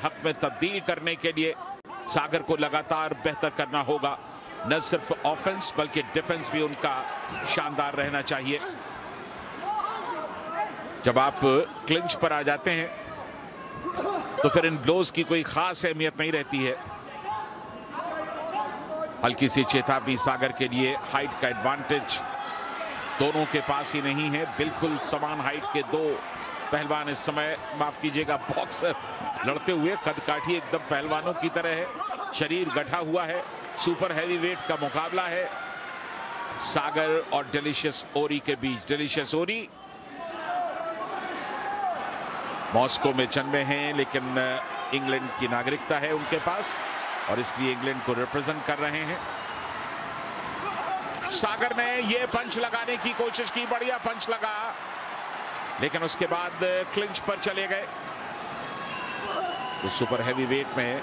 हक में तब्दील करने के लिए सागर को लगातार बेहतर करना होगा। न सिर्फ ऑफेंस बल्कि डिफेंस भी उनका शानदार रहना चाहिए। जब आप क्लिंच पर आ जाते हैं तो फिर इन ब्लोज की कोई खास अहमियत नहीं रहती है। हल्की सी चेतावनी सागर के लिए। हाइट का एडवांटेज दोनों के पास ही नहीं है। बिल्कुल समान हाइट के दो पहलवान इस समय, माफ कीजिएगा, बॉक्सर लड़ते हुए। कद काठी एकदम पहलवानों की तरह है, शरीर गठा हुआ है। सुपर हैवी वेट का मुकाबला है सागर और डिलीशियस ओरी के बीच। डिलीशियस ओरी मॉस्को में जन्मे हैं, लेकिन इंग्लैंड की नागरिकता है उनके पास और इसलिए इंग्लैंड को रिप्रेजेंट कर रहे हैं। सागर ने ये पंच लगाने की कोशिश की, बढ़िया पंच लगा, लेकिन उसके बाद क्लिंच पर चले गए। इस सुपर हैवी वेट में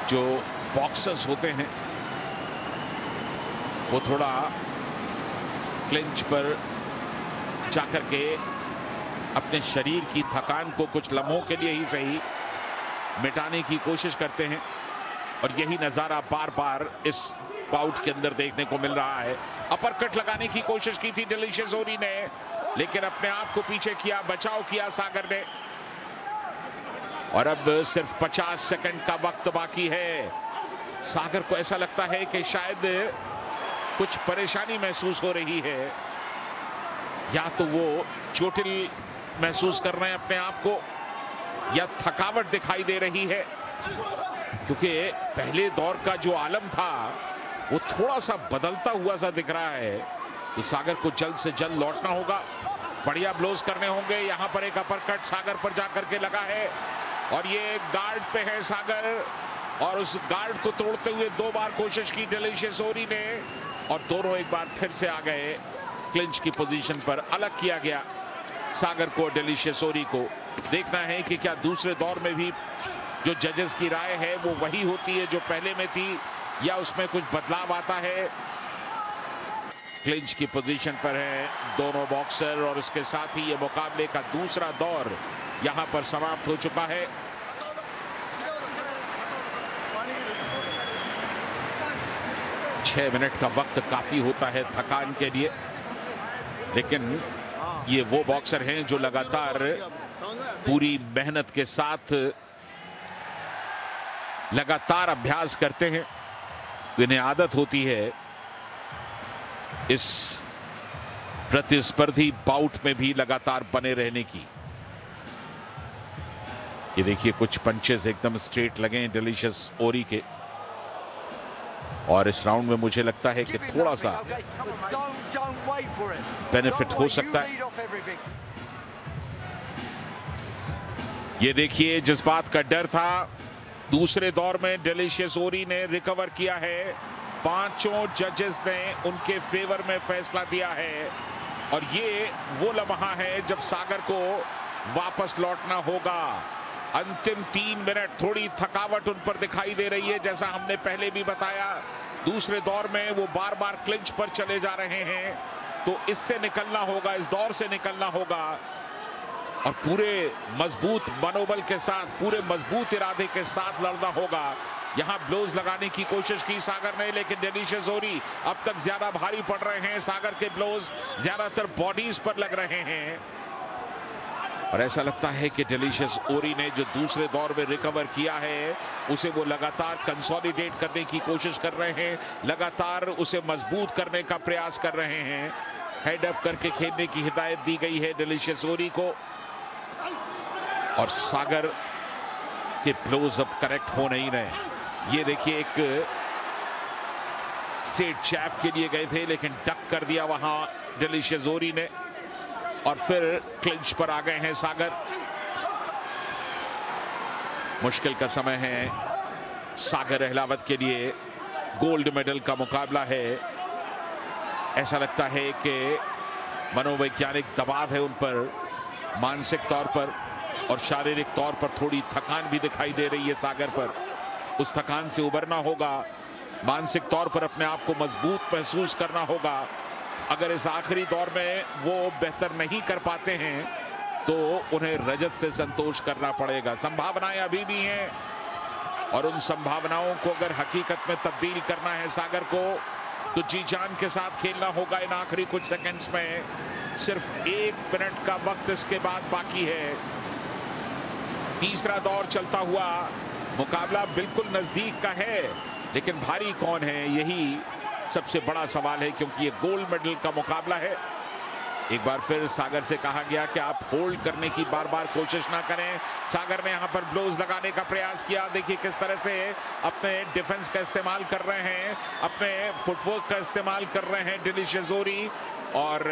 जो बॉक्सर्स होते हैं वो थोड़ा क्लिंच पर जाकर के अपने शरीर की थकान को कुछ लम्हों के लिए ही सही मिटाने की कोशिश करते हैं और यही नजारा बार बार इस बाउट के अंदर देखने को मिल रहा है। अपरकट लगाने की कोशिश की थी डिलीशियस ओरी ने, लेकिन अपने आप को पीछे किया, बचाव किया सागर ने। और अब सिर्फ 50 सेकंड का वक्त बाकी है। सागर को ऐसा लगता है कि शायद कुछ परेशानी महसूस हो रही है, या तो वो चोटिल महसूस कर रहे हैं अपने आप को या थकावट दिखाई दे रही है, क्योंकि पहले दौर का जो आलम था वो थोड़ा सा बदलता हुआ सा दिख रहा है। तो सागर को जल्द से जल्द लौटना होगा, बढ़िया ब्लोज करने होंगे। यहां पर एक अपरकट सागर पर जाकर के लगा है और ये गार्ड पे है सागर, और उस गार्ड को तोड़ते हुए दो बार कोशिश की डिलीशियस ओरी ने और दोनों एक बार फिर से आ गए क्लिंच की पोजीशन पर। अलग किया गया सागर को, डिलीशियस ओरी को। देखना है कि क्या दूसरे दौर में भी जो जजेस की राय है वो वही होती है जो पहले में थी, या उसमें कुछ बदलाव आता है। क्लिंच की पोजीशन पर है दोनों बॉक्सर और इसके साथ ही ये मुकाबले का दूसरा दौर यहां पर समाप्त हो चुका है। छह मिनट का वक्त काफी होता है थकान के लिए, लेकिन ये वो बॉक्सर हैं जो लगातार पूरी मेहनत के साथ लगातार अभ्यास करते हैं। इन्हें आदत होती है इस प्रतिस्पर्धी बाउट में भी लगातार बने रहने की। ये देखिए कुछ पंचेस एकदम स्ट्रेट लगे हैं डिलीशियस ओरी के, और इस राउंड में मुझे लगता है कि थोड़ा सा बेनिफिट हो सकता है। ये देखिए जिस बात का डर था, दूसरे दौर में डिलीशियस ओरी ने रिकवर किया है। पांचों जजेस ने उनके फेवर में फैसला दिया है और ये वो लम्हा है जब सागर को वापस लौटना होगा। अंतिम 3 मिनट थोड़ी थकावट उन पर दिखाई दे रही है, जैसा हमने पहले भी बताया। दूसरे दौर में वो बार बार क्लिंच पर चले जा रहे हैं, तो इससे निकलना होगा, इस दौर से निकलना होगा और पूरे मजबूत मनोबल के साथ, पूरे मजबूत इरादे के साथ लड़ना होगा। यहां ब्लोज लगाने की कोशिश की सागर ने, लेकिन डिलीशियस ओरी अब तक ज्यादा भारी पड़ रहे हैं। सागर के ब्लोज ज्यादातर बॉडीज पर लग रहे हैं और ऐसा लगता है कि डिलीशियस ओरी ने जो दूसरे दौर में रिकवर किया है उसे वो लगातार कंसोलिडेट करने की कोशिश कर रहे हैं, लगातार उसे मजबूत करने का प्रयास कर रहे हैं। हेड अप करके खेलने की हिदायत दी गई है डिलीशियस ओरी को, और सागर के ब्लोज अब करेक्ट हो नहीं रहे। ये देखिए एक स्ट्रेट जैब के लिए गए थे, लेकिन डक कर दिया वहां डिलीशियस ओरी ने और फिर क्लिंच पर आ गए हैं सागर। मुश्किल का समय है सागर अहलावत के लिए, गोल्ड मेडल का मुकाबला है। ऐसा लगता है कि मनोवैज्ञानिक दबाव है उन पर, मानसिक तौर पर और शारीरिक तौर पर थोड़ी थकान भी दिखाई दे रही है सागर पर। उस थकान से उबरना होगा, मानसिक तौर पर अपने आप को मजबूत महसूस करना होगा। अगर इस आखिरी दौर में वो बेहतर नहीं कर पाते हैं तो उन्हें रजत से संतोष करना पड़ेगा। संभावनाएं अभी भी हैं और उन संभावनाओं को अगर हकीकत में तब्दील करना है सागर को, तो जी जान के साथ खेलना होगा इन आखिरी कुछ सेकंड्स में। सिर्फ 1 मिनट का वक्त इसके बाद बाकी है। तीसरा दौर चलता हुआ, मुकाबला बिल्कुल नजदीक का है, लेकिन भारी कौन है यही सबसे बड़ा सवाल है, क्योंकि ये गोल्ड मेडल का मुकाबला है। एक बार फिर सागर से कहा गया कि आप होल्ड करने की बार बार कोशिश ना करें। सागर ने यहां पर ब्लोज लगाने का प्रयास किया। देखिए किस तरह से अपने डिफेंस का इस्तेमाल कर रहे हैं, अपने फुटवर्क का इस्तेमाल कर रहे हैं डिलीशियस ओरी। और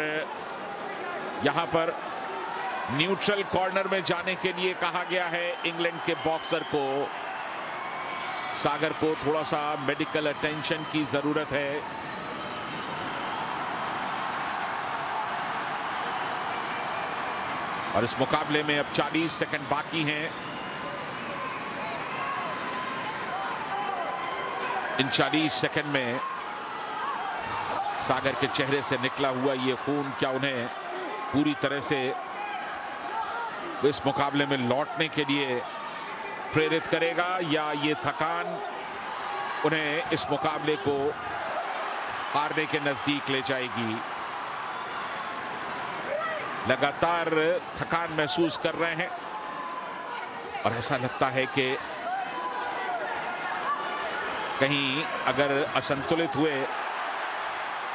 यहां पर न्यूट्रल कॉर्नर में जाने के लिए कहा गया है इंग्लैंड के बॉक्सर को। सागर को थोड़ा सा मेडिकल अटेंशन की जरूरत है। और इस मुकाबले में अब 40 सेकंड बाकी हैं। इन 40 सेकंड में सागर के चेहरे से निकला हुआ ये खून क्या उन्हें पूरी तरह से इस मुकाबले में लौटने के लिए प्रेरित करेगा, या ये थकान उन्हें इस मुकाबले को हारने के नजदीक ले जाएगी। लगातार थकान महसूस कर रहे हैं और ऐसा लगता है कि कहीं अगर असंतुलित हुए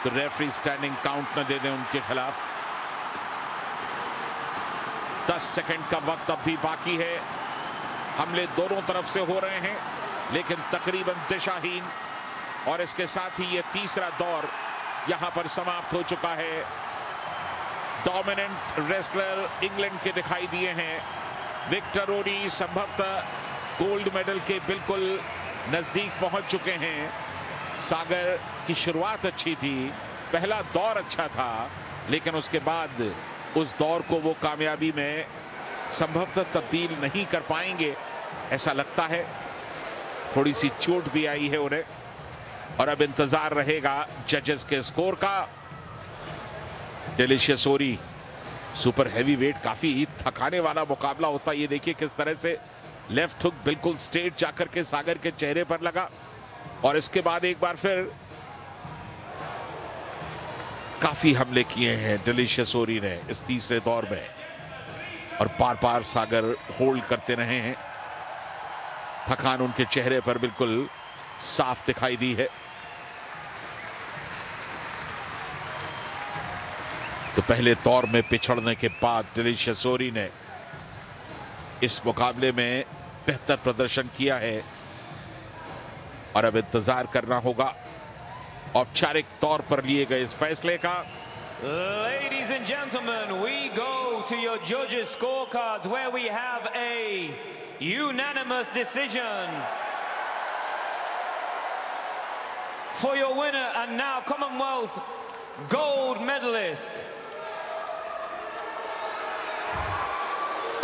तो रेफरी स्टैंडिंग काउंट न दे दें उनके खिलाफ। 10 सेकंड का वक्त अब भी बाकी है। हमले दोनों तरफ से हो रहे हैं, लेकिन तकरीबन दिशाहीन। और इसके साथ ही ये तीसरा दौर यहां पर समाप्त हो चुका है। डोमिनेंट रेसलर इंग्लैंड के दिखाई दिए हैं। विक्टर ओरी संभवतः गोल्ड मेडल के बिल्कुल नजदीक पहुंच चुके हैं। सागर की शुरुआत अच्छी थी, पहला दौर अच्छा था, लेकिन उसके बाद उस दौर को वो कामयाबी में संभवतः तब्दील नहीं कर पाएंगे ऐसा लगता है। थोड़ी सी चोट भी आई है उन्हें और अब इंतजार रहेगा जजेस के स्कोर का। डिलीशियस ओरी सुपर हैवी वेट, काफी थकाने वाला मुकाबला होता है। ये देखिए किस तरह से लेफ्ट हुक बिल्कुल स्ट्रेट जाकर के सागर के चेहरे पर लगा और इसके बाद एक बार फिर काफी हमले किए हैं डिलीशियस ओरी ने इस तीसरे दौर में और बार बार सागर होल्ड करते रहे हैं। थकान उनके चेहरे पर बिल्कुल साफ दिखाई दी है। तो पहले दौर में पिछड़ने के बाद डिलीशियस ओरी ने इस मुकाबले में बेहतर प्रदर्शन किया है और अब इंतजार करना होगा औपचारिक तौर पर लिए गए इस फैसले का। Ladies and gentlemen, we go to your judges' scorecards where we have a unanimous decision for your winner and now Commonwealth gold medalist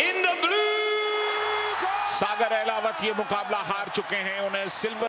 in the blue. सागर अहलावत ये मुकाबला हार चुके हैं। उन्हें सिल्वर